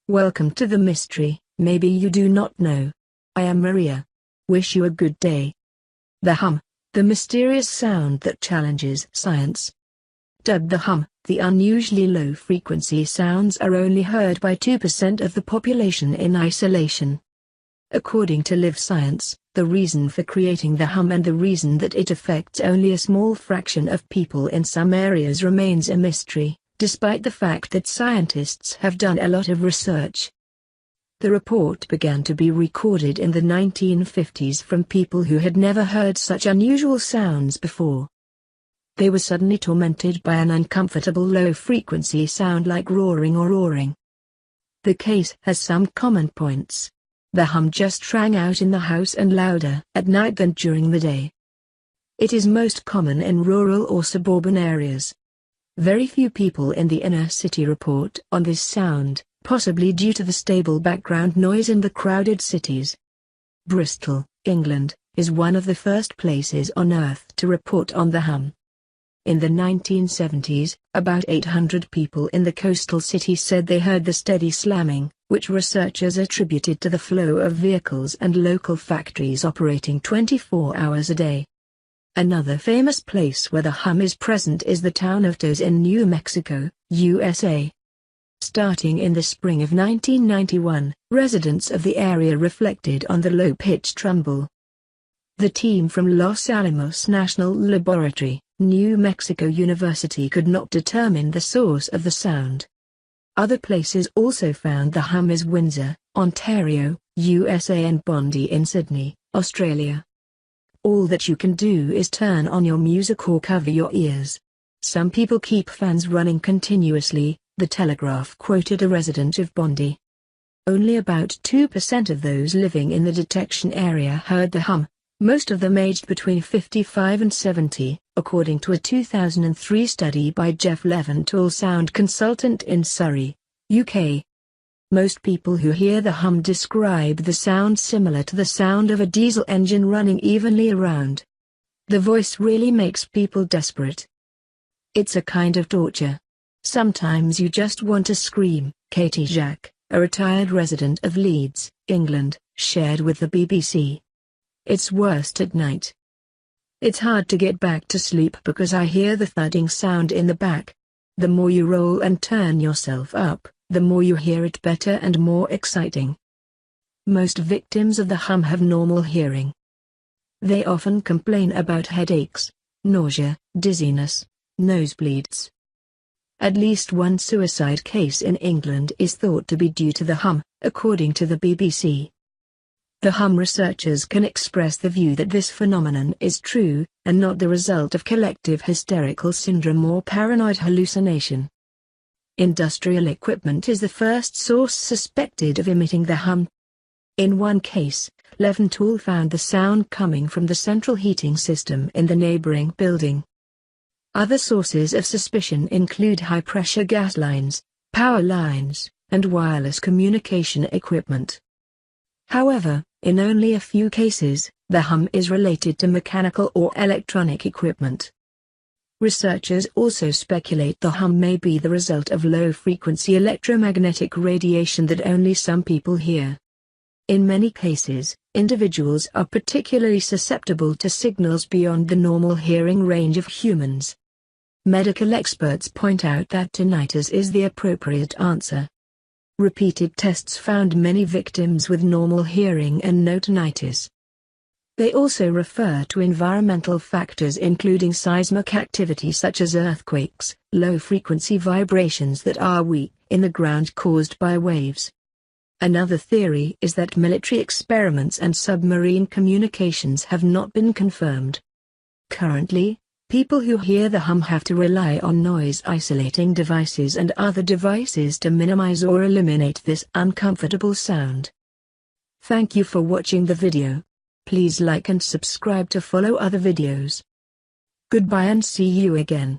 Welcome to the mystery. Maybe you do not know. I am Maria. Wish you a good day. The hum, the mysterious sound that challenges science. Dubbed the hum, the unusually low-frequency sounds are only heard by 2% of the population in isolation. According to know.Science, the reason for creating the hum and the reason that it affects only a small fraction of people in some areas remains a mystery, despite the fact that scientists have done a lot of research. The report began to be recorded in the 1950s from people who had never heard such unusual sounds before. They were suddenly tormented by an uncomfortable low-frequency sound like roaring or roaring. The case has some common points. The hum just rang out in the house and louder at night than during the day. It is most common in rural or suburban areas. Very few people in the inner city report on this sound, possibly due to the stable background noise in the crowded cities. Bristol, England, is one of the first places on Earth to report on the hum. In the 1970s, about 800 people in the coastal city said they heard the steady slamming, which researchers attributed to the flow of vehicles and local factories operating 24 hours a day. Another famous place where the hum is present is the town of Toes in New Mexico, USA. Starting in the spring of 1991, residents of the area reflected on the low-pitched rumble. The team from Los Alamos National Laboratory, New Mexico University could not determine the source of the sound. Other places also found the hum is Windsor, Ontario, USA and Bondi in Sydney, Australia. All that you can do is turn on your music or cover your ears. Some people keep fans running continuously, the Telegraph quoted a resident of Bondi. Only about 2% of those living in the detection area heard the hum, most of them aged between 55 and 70, according to a 2003 study by Jeff Leventhal, sound consultant in Surrey, UK. Most people who hear the hum describe the sound similar to the sound of a diesel engine running evenly around. The voice really makes people desperate. It's a kind of torture. Sometimes you just want to scream, Katie Jack, a retired resident of Leeds, England, shared with the BBC. It's worst at night. It's hard to get back to sleep because I hear the thudding sound in the back. The more you roll and turn yourself up, the more you hear it better and more exciting. Most victims of the hum have normal hearing. They often complain about headaches, nausea, dizziness, nosebleeds. At least one suicide case in England is thought to be due to the hum, according to the BBC. The hum researchers can express the view that this phenomenon is true, and not the result of collective hysterical syndrome or paranoid hallucination. Industrial equipment is the first source suspected of emitting the hum. In one case, Leventhal found the sound coming from the central heating system in the neighboring building. Other sources of suspicion include high-pressure gas lines, power lines, and wireless communication equipment. However, in only a few cases, the hum is related to mechanical or electronic equipment. Researchers also speculate the hum may be the result of low-frequency electromagnetic radiation that only some people hear. In many cases, individuals are particularly susceptible to signals beyond the normal hearing range of humans. Medical experts point out that tinnitus is the appropriate answer. Repeated tests found many victims with normal hearing and no tinnitus. They also refer to environmental factors including seismic activity such as earthquakes, low-frequency vibrations that are weak in the ground caused by waves. Another theory is that military experiments and submarine communications have not been confirmed. Currently, people who hear the hum have to rely on noise-isolating devices and other devices to minimize or eliminate this uncomfortable sound. Thank you for watching the video. Please like and subscribe to follow other videos. Goodbye and see you again.